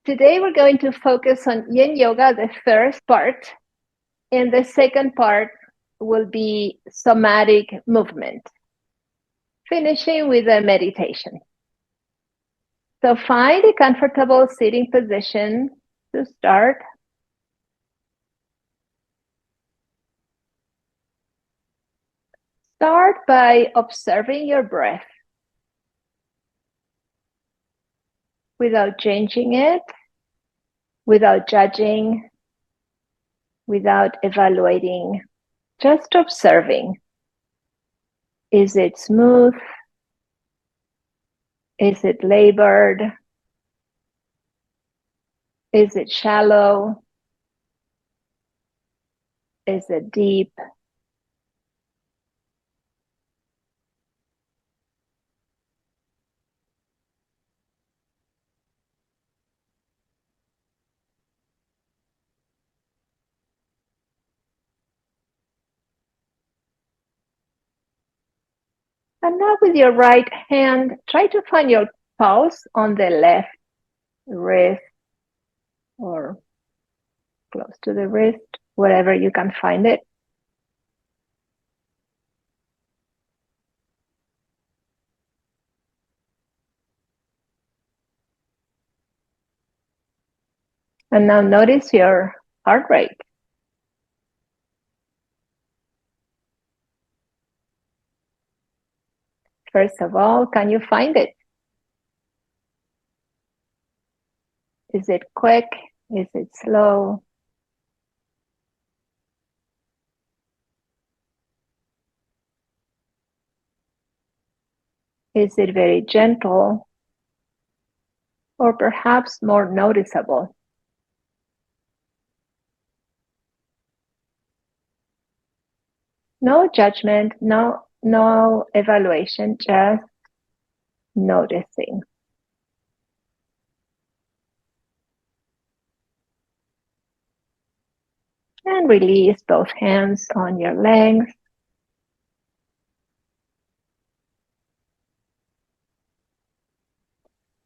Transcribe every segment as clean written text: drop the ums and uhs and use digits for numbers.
Today we're going to focus on Yin Yoga, the first part, and the second part will be somatic movement, finishing with a meditation. So find a comfortable sitting position to start. Start by observing your breath without changing it, without judging, without evaluating, just observing. Is it smooth? Is it labored? Is it shallow? Is it deep? And now with your right hand, try to find your pulse on the left wrist or close to the wrist, wherever you can find it. And now notice your heart rate. First of all, can you find it? Is it quick? Is it slow? Is it very gentle? Or perhaps more noticeable? No judgment, no evaluation, just noticing. And release both hands on your legs.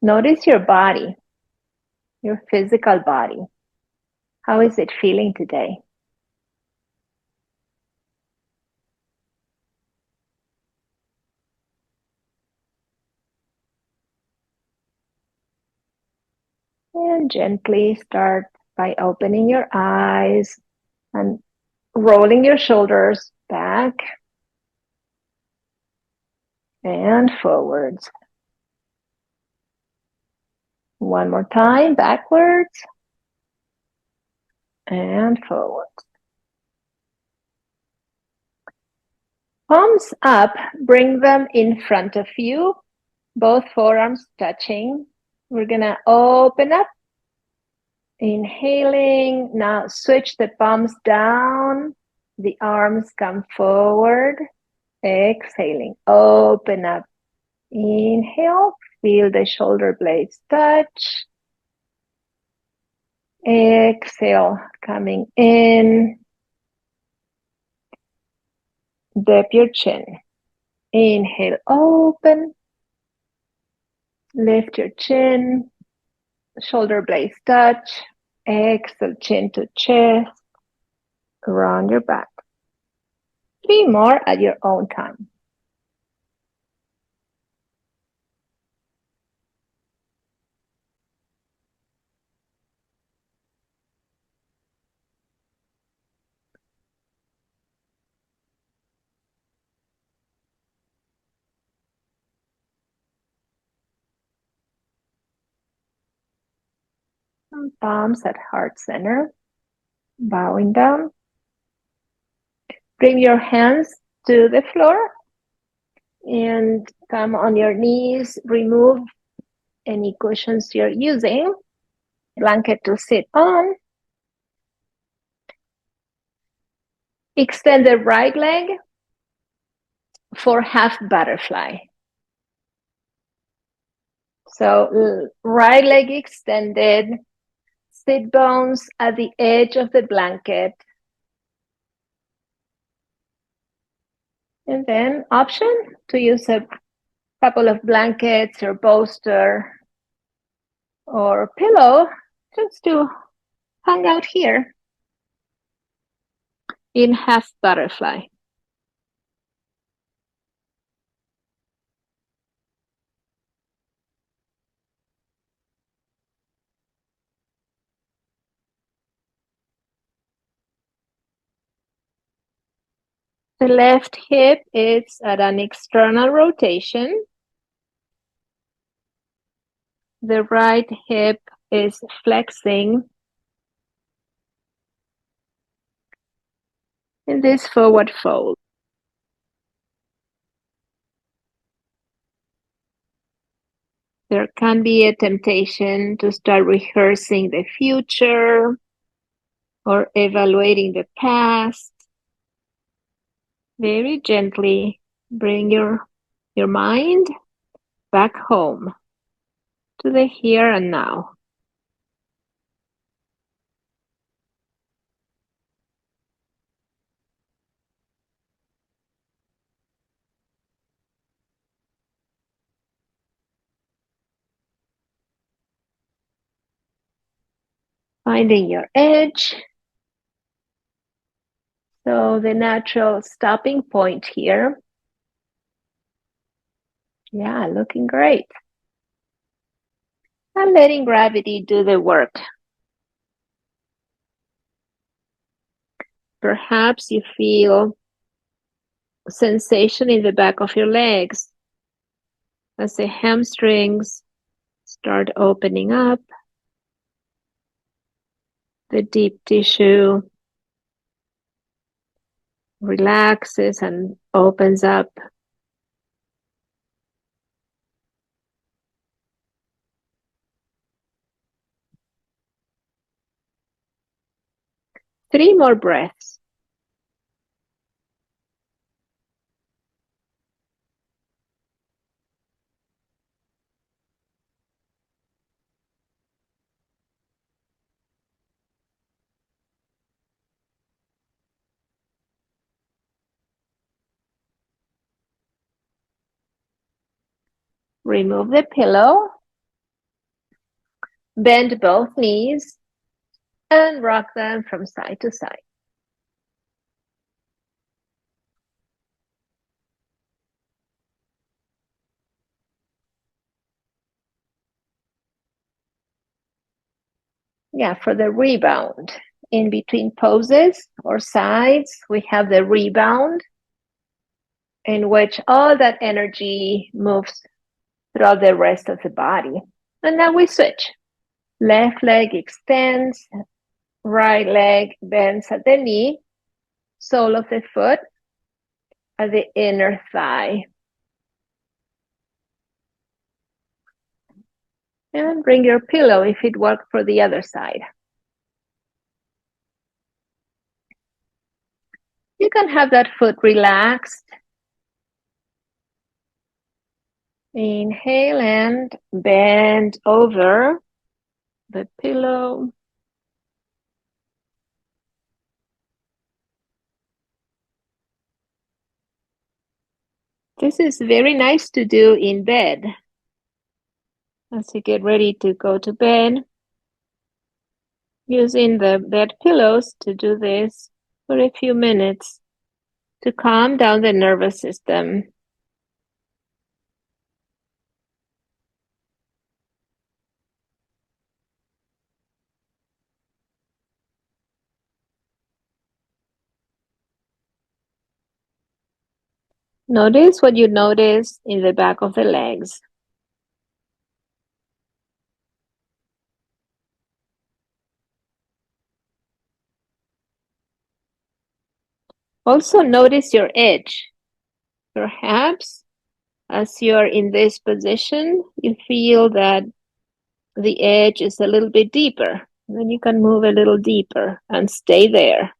Notice your body, your physical body. How is it feeling today? And gently start by opening your eyes and rolling your shoulders back and forwards. One more time, backwards and forwards. Palms up, bring them in front of you, both forearms touching. We're gonna open up, inhaling. Now switch the palms down, the arms come forward. Exhaling, open up. Inhale, feel the shoulder blades touch. Exhale, coming in. Dip your chin. Inhale, open. Lift your chin. Shoulder blades touch. Exhale, chin to chest. Round your back. 3 more at your own time. Palms at heart center. Bowing down. Bring your hands to the floor and come on your knees. Remove any cushions you're using. Blanket to sit on. Extend the right leg for half butterfly. So right leg extended, sit bones at the edge of the blanket. And then option to use a couple of blankets or bolster or pillow just to hang out here in half butterfly. The left hip is at an external rotation. The right hip is flexing in this forward fold. There can be a temptation to start rehearsing the future or evaluating the past. Very gently bring your mind back home to the here and now. Finding your edge. So the natural stopping point here. Yeah, looking great. And letting gravity do the work. Perhaps you feel sensation in the back of your legs as the hamstrings start opening up. The deep tissue relaxes and opens up. Three more breaths. Remove the pillow. Bend both knees and rock them from side to side. Yeah, for the rebound. In between poses or sides, we have the rebound in which all that energy moves throughout the rest of the body. And then we switch. Left leg extends, right leg bends at the knee, sole of the foot at the inner thigh. And bring your pillow if it worked for the other side. You can have that foot relaxed. Inhale and bend over the pillow. This is very nice to do in bed. As you get ready to go to bed, using the bed pillows to do this for a few minutes to calm down the nervous system. Notice what you notice in the back of the legs. Also notice your edge. Perhaps as you're in this position, you feel that the edge is a little bit deeper. Then you can move a little deeper and stay there.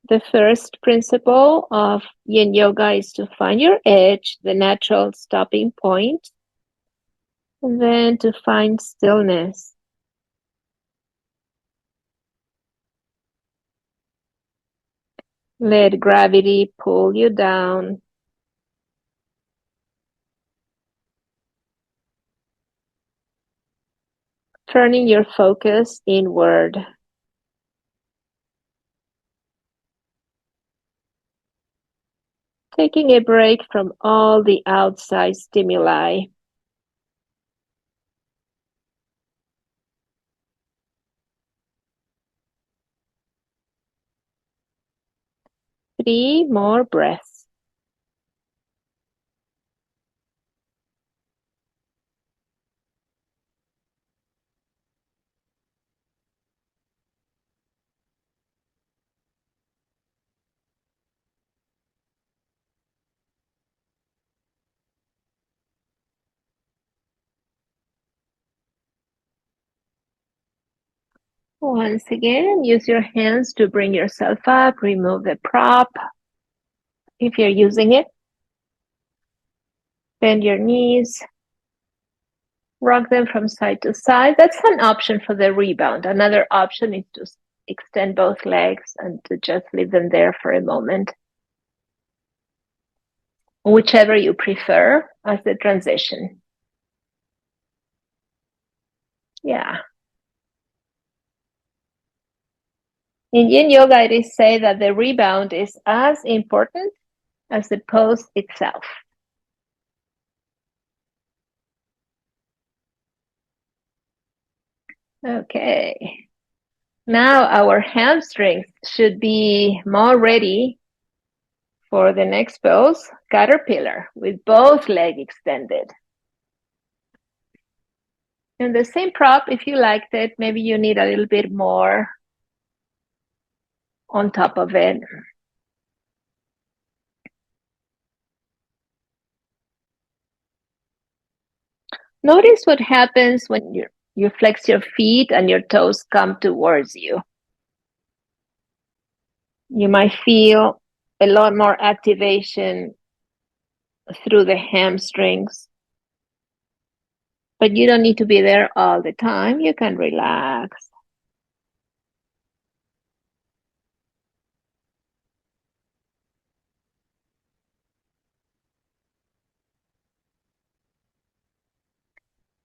The first principle of Yin Yoga is to find your edge, the natural stopping point, and then to find stillness. Let gravity pull you down. turning your focus inward. Taking a break from all the outside stimuli. Three more breaths. Once again, use your hands to bring yourself up. Remove the prop if you're using it. Bend your knees. Rock them from side to side. That's an option for the rebound. Another option is to extend both legs and to just leave them there for a moment. Whichever you prefer as the transition. Yeah. In Yin Yoga, it is said that the rebound is as important as the pose itself. Okay. Now our hamstrings should be more ready for the next pose, caterpillar, with both legs extended. And the same prop, if you liked it, maybe you need a little bit more on top of it. Notice what happens when you flex your feet and your toes come towards you. You might feel a lot more activation through the hamstrings. But you don't need to be there all the time. You can relax.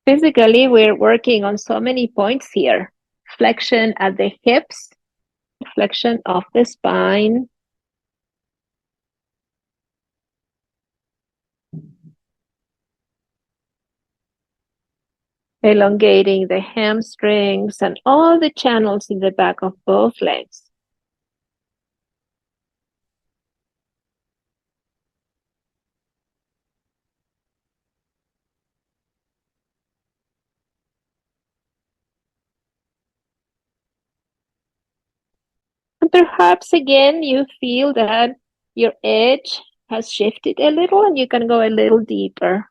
Physically, we're working on so many points here. Flexion at the hips, flexion of the spine. Elongating the hamstrings and all the channels in the back of both legs. And perhaps again, you feel that your edge has shifted a little and you can go a little deeper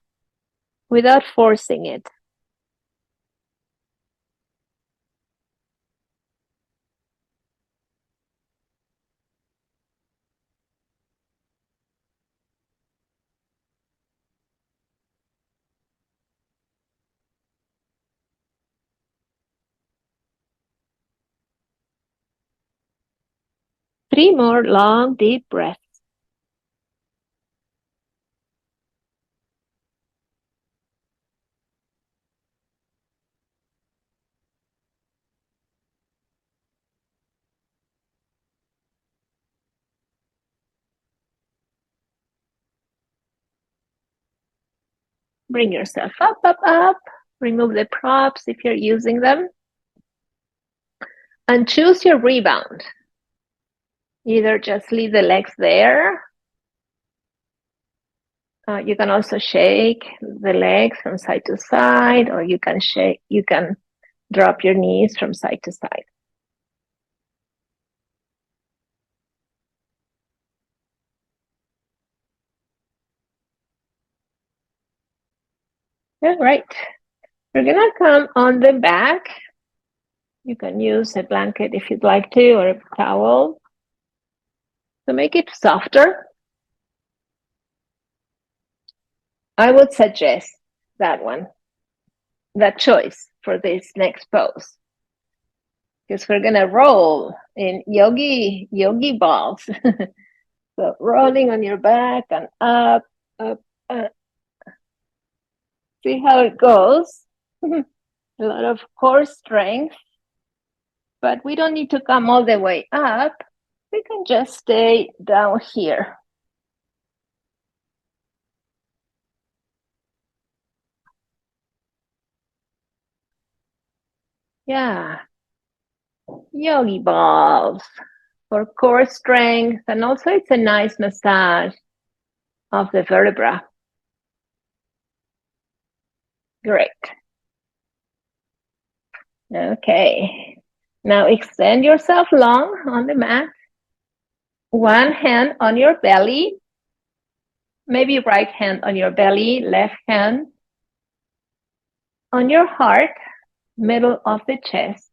without forcing it. Three more long, deep breaths. Bring yourself up, up, up. Remove the props if you're using them. And choose your rebound. Either just leave the legs there. You can also shake the legs from side to side, or you can drop your knees from side to side. All right. We're gonna come on the back. You can use a blanket if you'd like to, or a towel to make it softer. I would suggest that choice for this next pose. Because we're gonna roll in yogi balls. So rolling on your back and up, up, up. See how it goes. a lot of core strength, but we don't need to come all the way up. We can just stay down here. Yeah, yogi balls for core strength, and also it's a nice massage of the vertebra. Great. Okay. Now extend yourself long on the mat. One hand on your belly, maybe right hand on your belly, left hand on your heart, middle of the chest.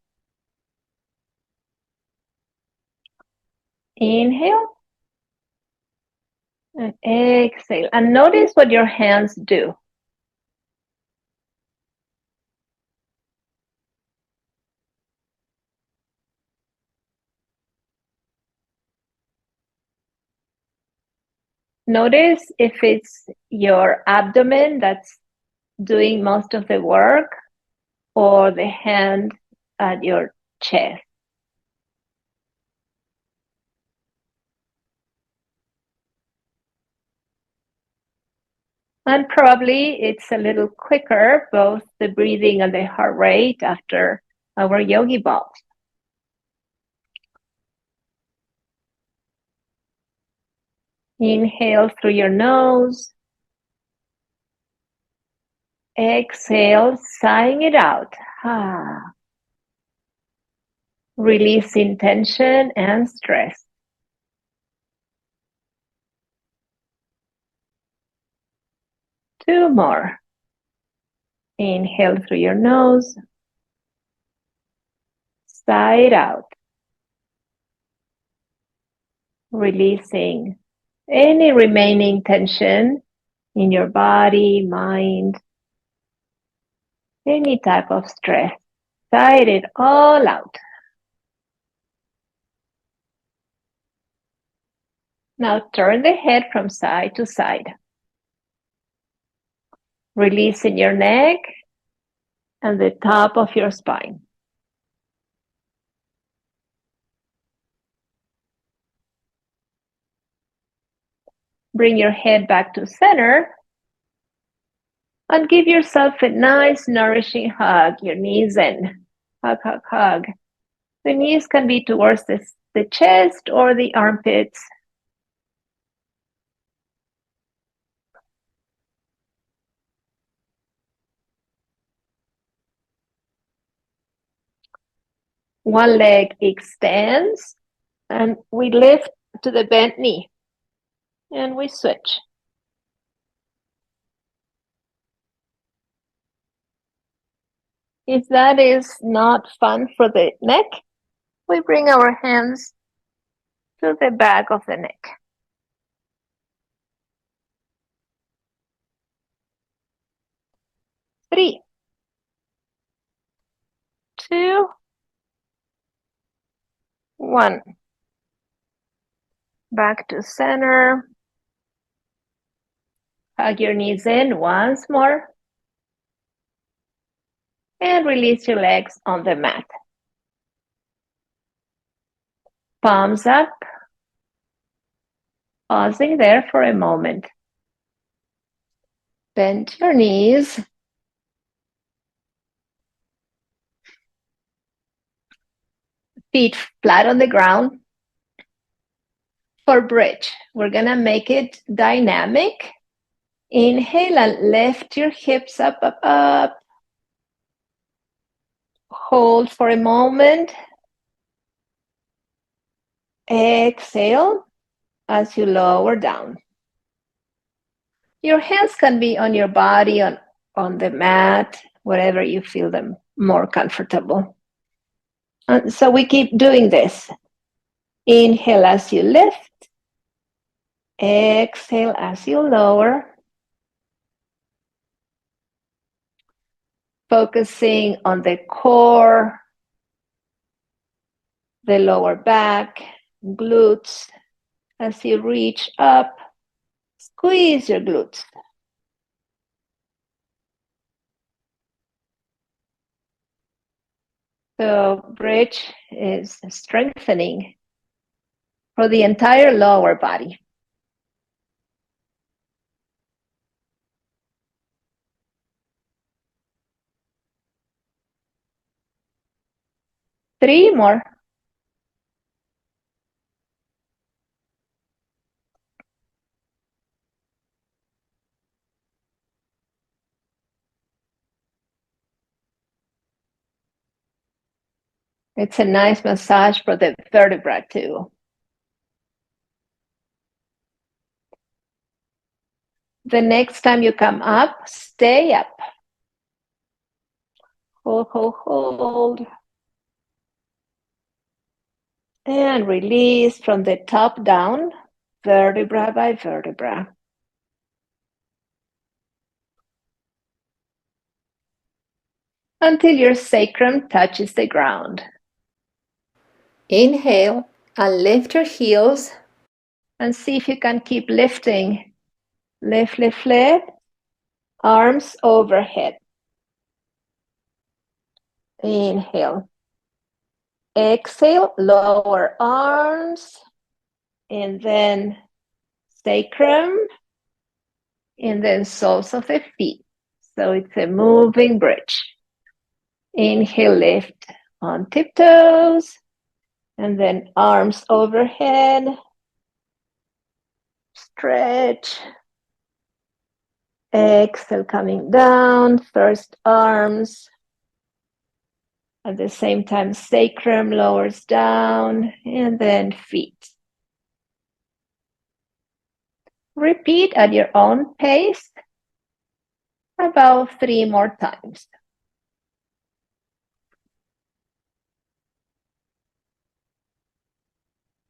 Inhale and exhale. And notice what your hands do. Notice if it's your abdomen that's doing most of the work or the hand at your chest. And probably it's a little quicker, both the breathing and the heart rate after our yogi balls. Inhale through your nose. Exhale, sighing it out. Releasing tension and stress. Two more. Inhale through your nose. Sigh it out. Releasing any remaining tension in your body, mind, any type of stress. Sigh it all out. Now turn the head from side to side. Releasing your neck and the top of your spine. Bring your head back to center and give yourself a nice, nourishing hug. Your knees in. Hug, hug, hug. The knees can be towards the chest or the armpits. One leg extends and we lift to the bent knee and we switch. If that is not fun for the neck, we bring our hands to the back of the neck. Three, two, one. Back to center. Hug your knees in once more. And release your legs on the mat. Palms up. Pausing there for a moment. Bend your knees. Feet flat on the ground. For bridge, we're gonna make it dynamic. Inhale and lift your hips up, up, up. Hold for a moment. Exhale as you lower down. Your hands can be on your body, on the mat, wherever you feel them more comfortable. And so we keep doing this. Inhale as you lift. Exhale as you lower. Focusing on the core, the lower back, glutes. As you reach up, squeeze your glutes. So bridge is strengthening for the entire lower body. Three more. It's a nice massage for the vertebra too. The next time you come up, stay up. Hold, hold, hold. And release from the top down, vertebra by vertebra. Until your sacrum touches the ground. Inhale and lift your heels. And see if you can keep lifting. Lift, lift, lift. Arms overhead. Inhale. Exhale, lower arms. And then sacrum. And then soles of the feet. So it's a moving bridge. Inhale, lift on tiptoes. And then arms overhead. Stretch. Exhale, coming down. First arms. At the same time, sacrum lowers down. And then feet. Repeat at your own pace. About 3 more times.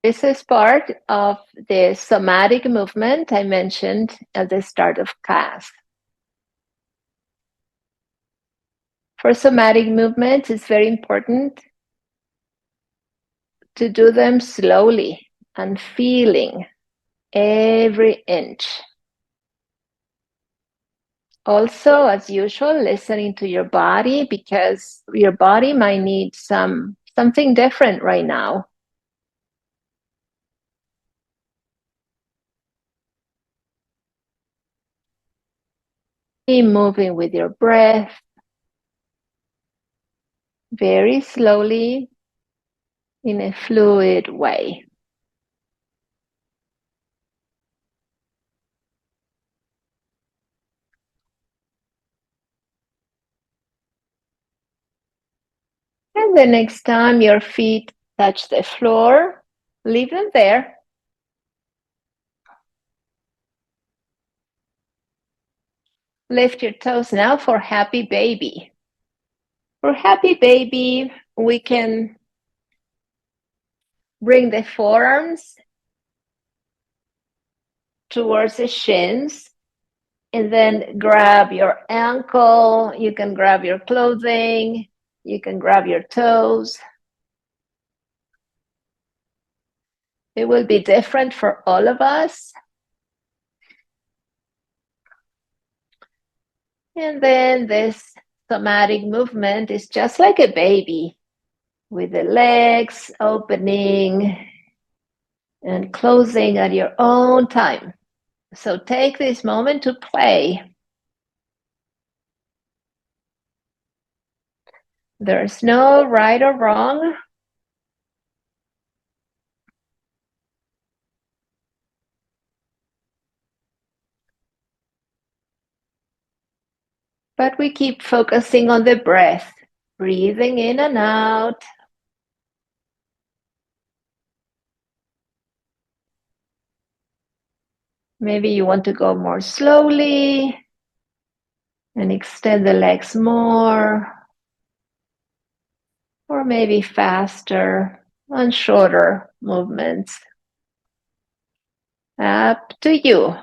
This is part of the somatic movement I mentioned at the start of class. For somatic movements, it's very important to do them slowly and feeling every inch. Also, as usual, listening to your body because your body might need something different right now. Be moving with your breath very slowly in a fluid way. And the next time your feet touch the floor, leave them there. Lift your toes now for happy baby. For happy baby, we can bring the forearms towards the shins and then grab your ankle. You can grab your clothing. You can grab your toes. It will be different for all of us. And then this somatic movement is just like a baby with the legs opening and closing at your own time. So take this moment to play. There's no right or wrong. But we keep focusing on the breath, breathing in and out. Maybe you want to go more slowly and extend the legs more, or maybe faster and shorter movements. Up to you.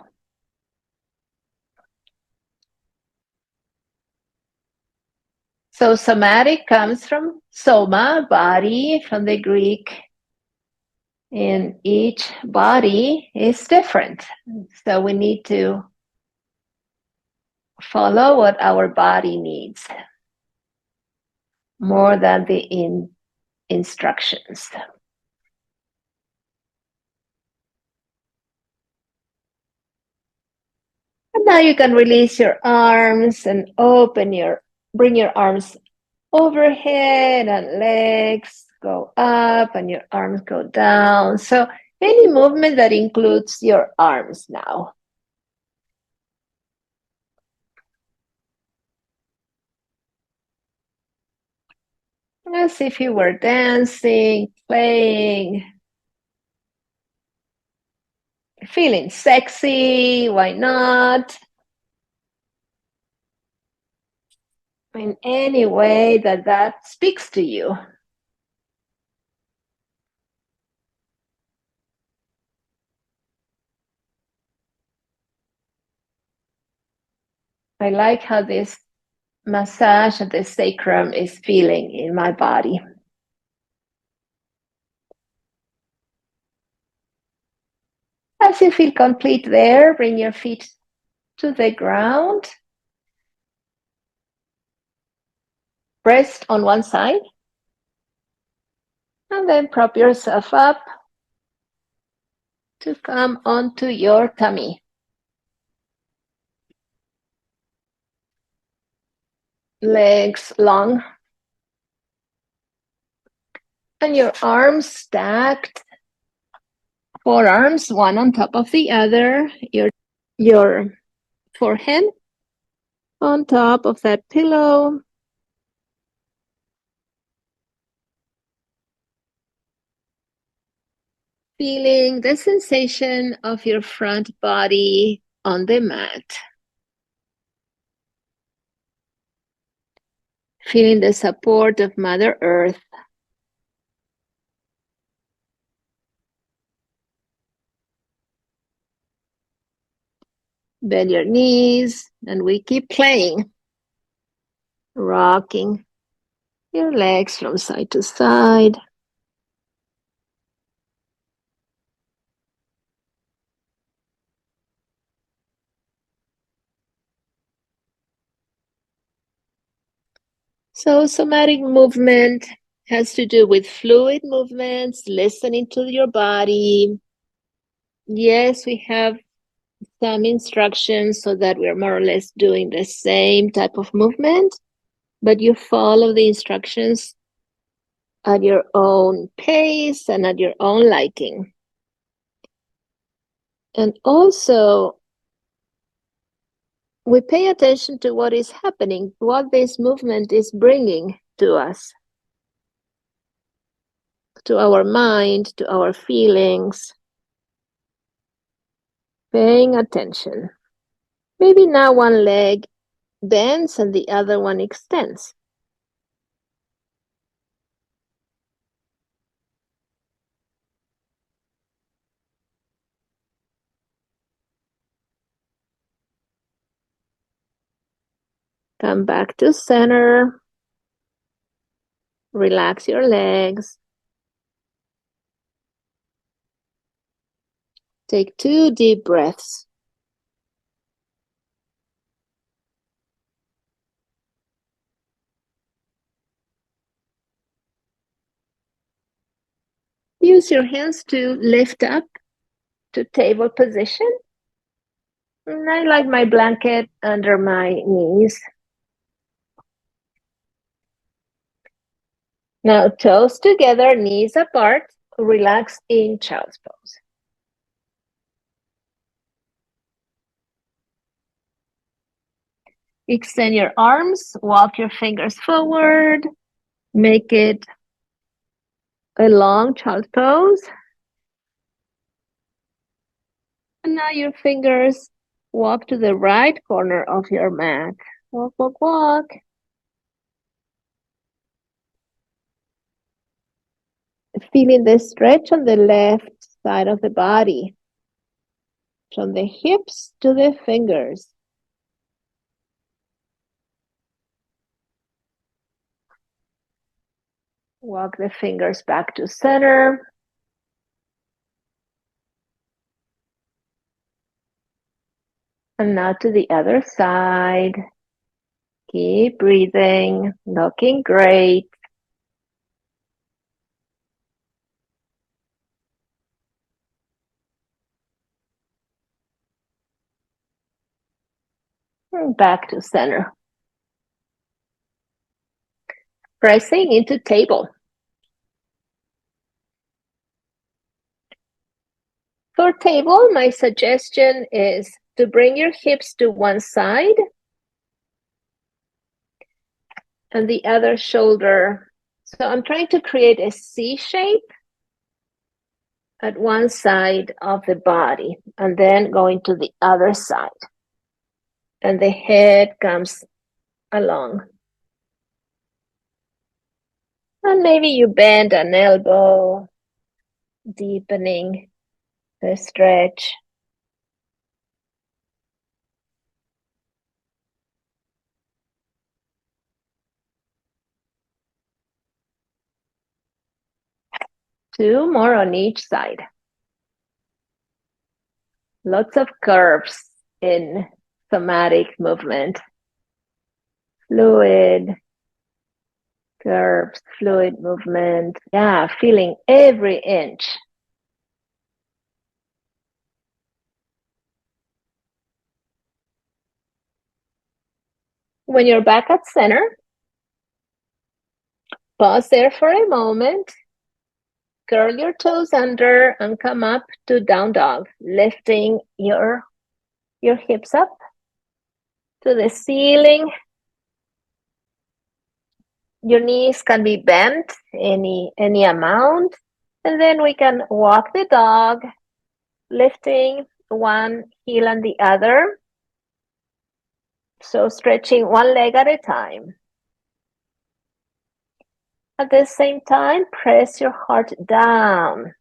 So somatic comes from soma, body, from the Greek. And each body is different. So we need to follow what our body needs. more than the instructions. And now you can release your arms and bring your arms overhead and legs go up and your arms go down. So any movement that includes your arms now. As if you were dancing, playing, feeling sexy, why not? In any way that speaks to you. I like how this massage of the sacrum is feeling in my body. As you feel complete there, bring your feet to the ground. Rest on one side. And then prop yourself up to come onto your tummy. Legs long. And your arms stacked. Forearms, one on top of the other. Your forehead on top of that pillow. Feeling the sensation of your front body on the mat. Feeling the support of Mother Earth. Bend your knees, and we keep playing. Rocking your legs from side to side. So somatic movement has to do with fluid movements, listening to your body. Yes, we have some instructions so that we're more or less doing the same type of movement, but you follow the instructions at your own pace and at your own liking. And also, we pay attention to what is happening, what this movement is bringing to us, to our mind, to our feelings. Paying attention. Maybe now one leg bends and the other one extends. Come back to center. Relax your legs. Take 2 deep breaths. Use your hands to lift up to table position. And I like my blanket under my knees. Now toes together, knees apart. Relax in child's pose. Extend your arms, walk your fingers forward, make it a long child's pose. And now your fingers walk to the right corner of your mat. Walk, walk, walk. Feeling the stretch on the left side of the body, from the hips to the fingers. Walk the fingers back to center. And now to the other side. Keep breathing, looking great. And back to center. Pressing into table. For table, my suggestion is to bring your hips to one side and the other shoulder. So I'm trying to create a C shape at one side of the body and then going to the other side. And the head comes along. And maybe you bend an elbow, deepening the stretch. Two more on each side. Lots of curves in somatic movement. Fluid curves, fluid movement. Yeah, feeling every inch. When you're back at center, pause there for a moment. Curl your toes under and come up to down dog, lifting your hips up to the ceiling. Your knees can be bent any amount. And then we can walk the dog, lifting one heel and the other. So stretching one leg at a time. At the same time, press your heart down,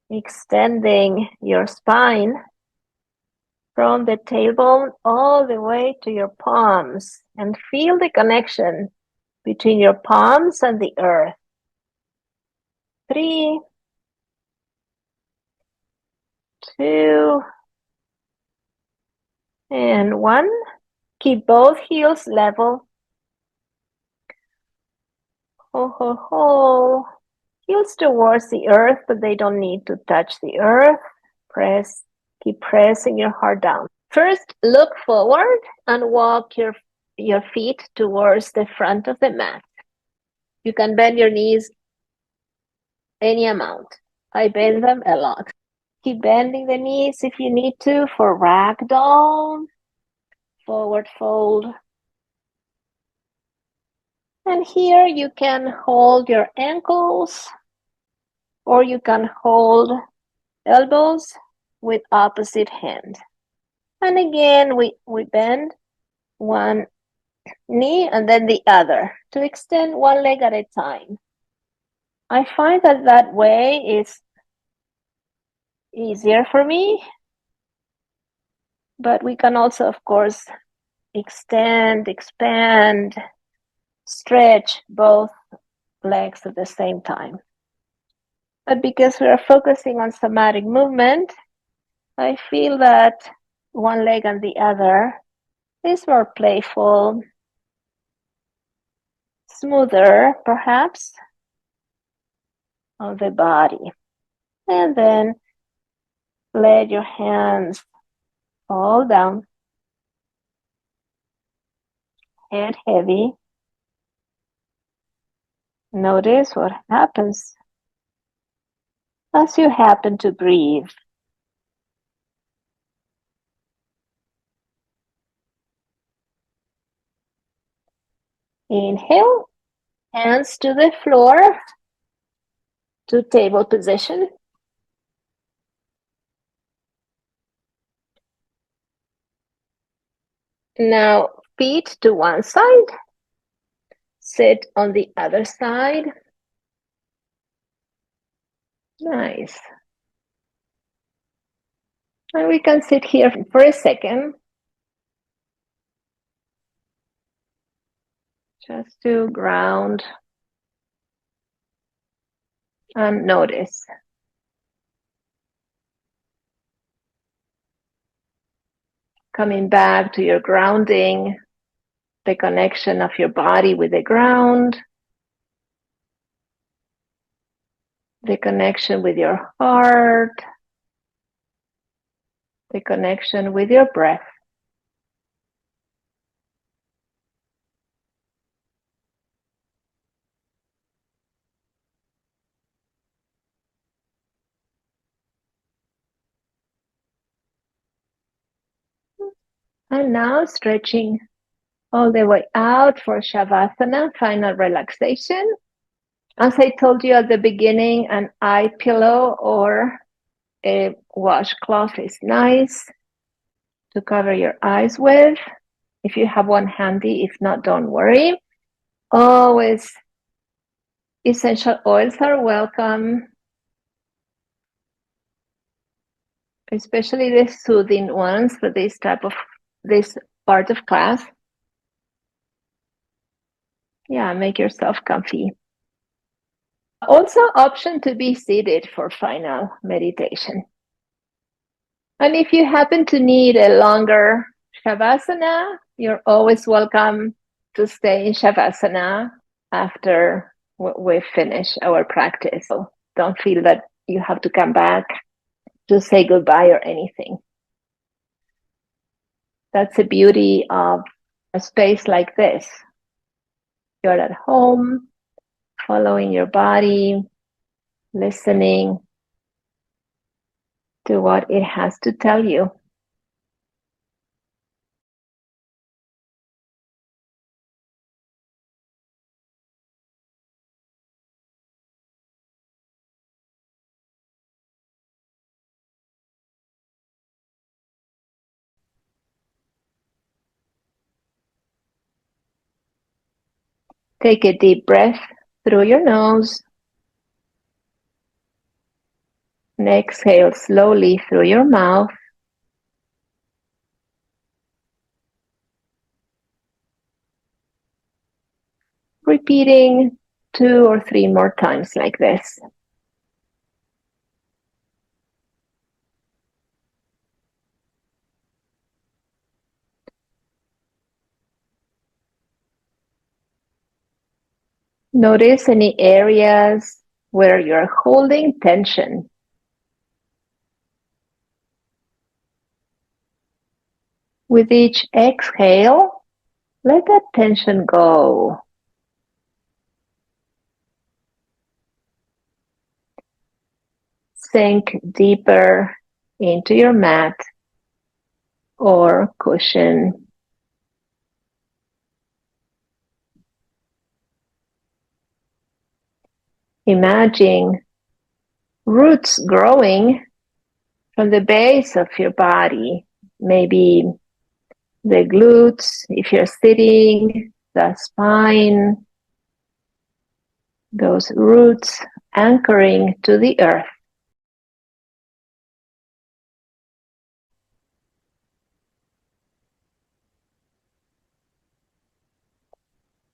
extending your spine from the tailbone all the way to your palms, and feel the connection between your palms and the earth. 3, 2, and 1. Keep both heels level. Ho, ho, ho. Heels towards the earth, but they don't need to touch the earth. Keep pressing your heart down. First, look forward and walk your feet towards the front of the mat. You can bend your knees any amount. I bend them a lot. Keep bending the knees if you need to for ragdoll, forward fold. And here you can hold your ankles, or you can hold elbows with opposite hand. And again, we bend one knee and then the other to extend one leg at a time. I find that way is easier for me, but we can also, of course, extend, expand, stretch both legs at the same time. But because we are focusing on somatic movement, I feel that one leg and the other is more playful, smoother, perhaps, on the body. And then let your hands fall down, head heavy. Notice what happens as you happen to breathe. Inhale, hands to the floor, to table position. Now, feet to one side, sit on the other side. Nice. And we can sit here for a second, just to ground and notice. Coming back to your grounding, the connection of your body with the ground, the connection with your heart, the connection with your breath. And now stretching all the way out for Shavasana, final relaxation. As I told you at the beginning, an eye pillow or a washcloth is nice to cover your eyes with. If you have one handy, if not, don't worry. Always essential oils are welcome, especially the soothing ones for this part of class. Yeah, make yourself comfy. Also, option to be seated for final meditation. And if you happen to need a longer Shavasana, you're always welcome to stay in Shavasana after we finish our practice. So don't feel that you have to come back to say goodbye or anything. That's the beauty of a space like this. You're at home, following your body, listening to what it has to tell you. Take a deep breath through your nose and exhale slowly through your mouth. Repeating 2 or 3 more times like this. Notice any areas where you're holding tension. With each exhale, let that tension go. Sink deeper into your mat or cushion. Imagine roots growing from the base of your body, maybe the glutes, if you're sitting, the spine, those roots anchoring to the earth.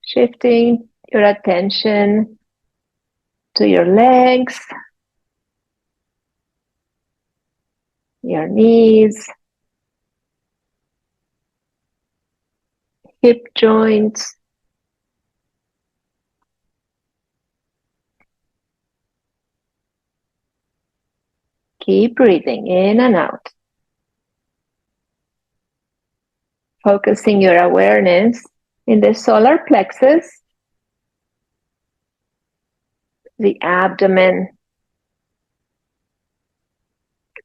Shifting your attention to your legs, your knees, hip joints, keep breathing in and out. Focusing your awareness in the solar plexus, the abdomen,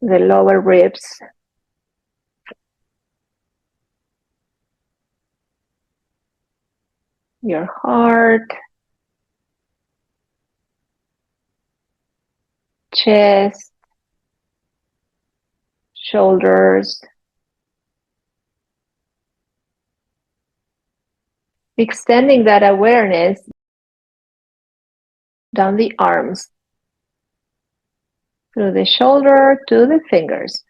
the lower ribs, your heart, chest, shoulders. Extending that awareness down the arms, through the shoulder to the fingers.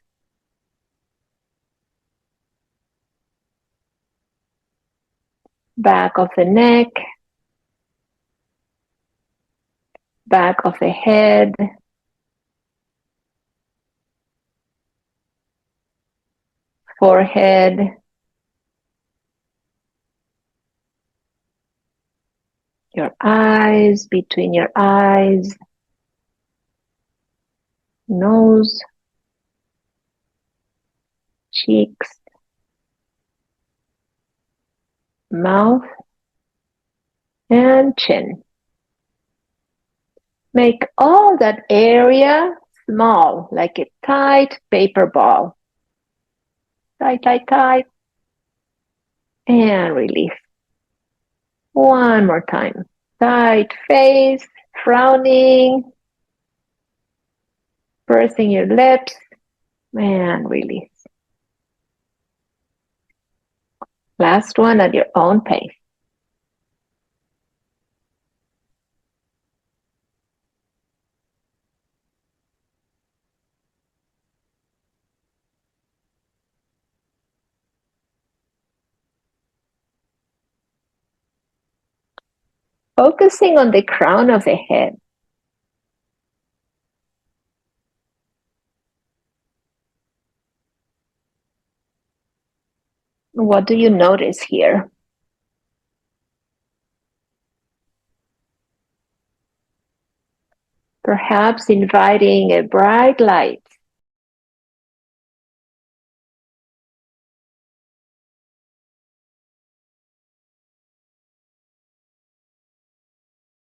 Back of the neck, back of the head, forehead, your eyes, between your eyes, nose, cheeks, mouth, and chin. Make all that area small, like a tight paper ball. Tight, tight, tight. and release. One more time. Tight face, frowning, pursing your lips, and release. Last one at your own pace. Focusing on the crown of the head. What do you notice here? Perhaps inviting a bright light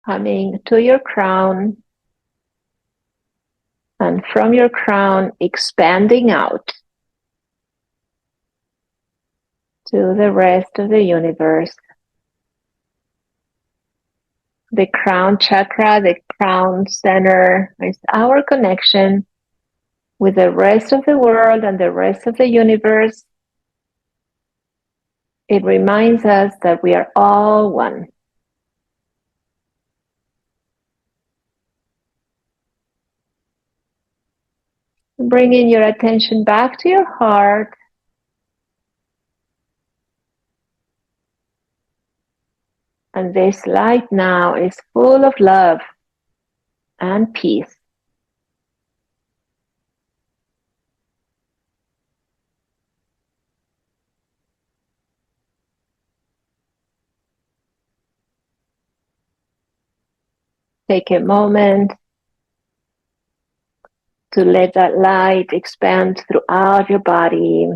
coming to your crown, and from your crown expanding out to the rest of the universe. The crown chakra, the crown center, is our connection with the rest of the world and the rest of the universe. It reminds us that we are all one. Bringing your attention back to your heart. And this light now is full of love and peace. Take a moment to let that light expand throughout your body.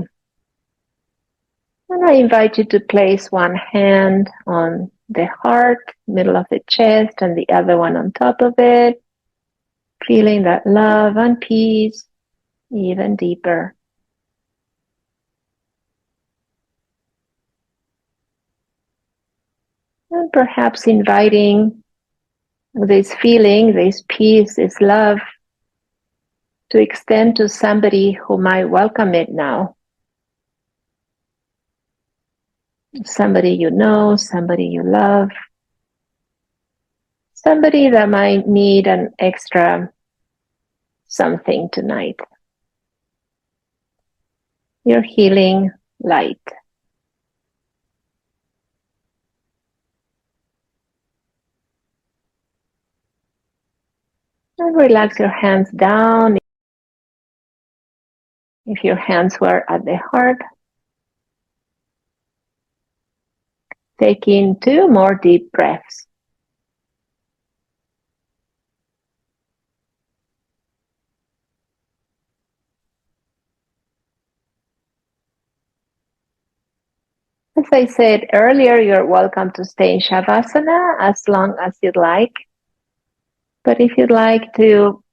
And I invite you to place one hand on the heart, middle of the chest, and the other one on top of it, feeling that love and peace even deeper. And perhaps inviting this feeling, this peace, this love to extend to somebody who might welcome it now. Somebody you know, somebody you love, somebody that might need an extra something tonight. Your healing light. And relax your hands down. If your hands were at the heart, take in 2 more deep breaths. As I said earlier, you're welcome to stay in Shavasana as long as you'd like. But if you'd like to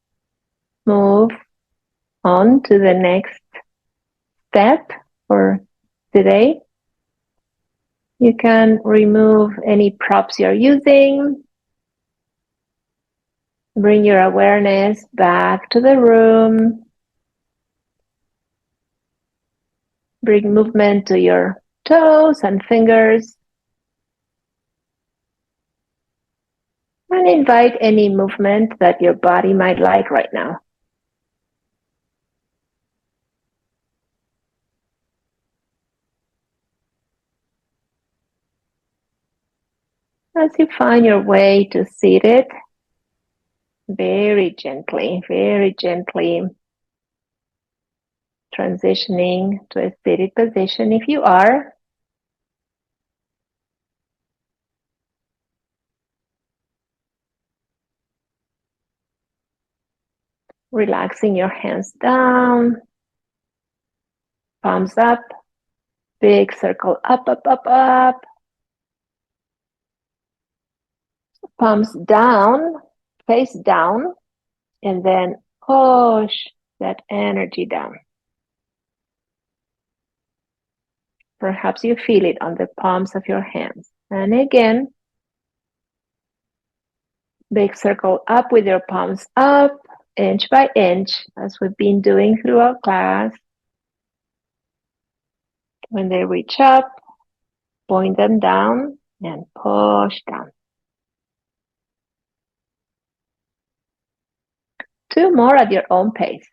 move on to the next step for today, you can remove any props you're using. Bring your awareness back to the room. Bring movement to your toes and fingers. And invite any movement that your body might like right now. As you find your way to seated, very gently transitioning to a seated position if you are. Relaxing your hands down, palms up, big circle up, up, up, up. Palms down, face down, and then push that energy down. Perhaps you feel it on the palms of your hands. And again, big circle up with your palms up, inch by inch, as we've been doing throughout class. When they reach up, point them down and push down. 2 more at your own pace.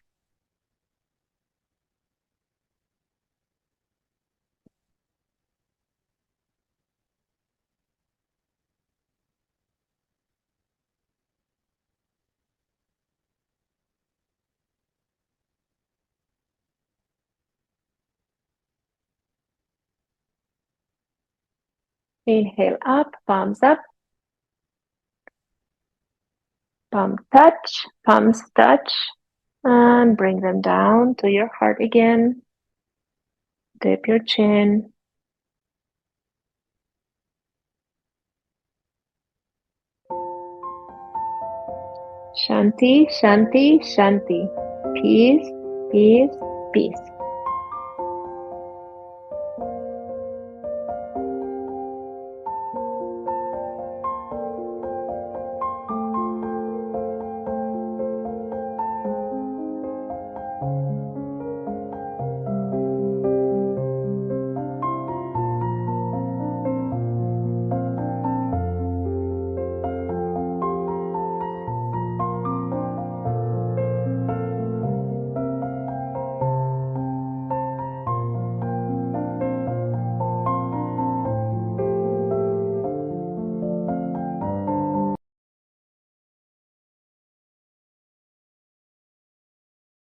Inhale up, palms up. Palms touch, and bring them down to your heart again. Dip your chin. Shanti, Shanti, Shanti. Peace, peace, peace.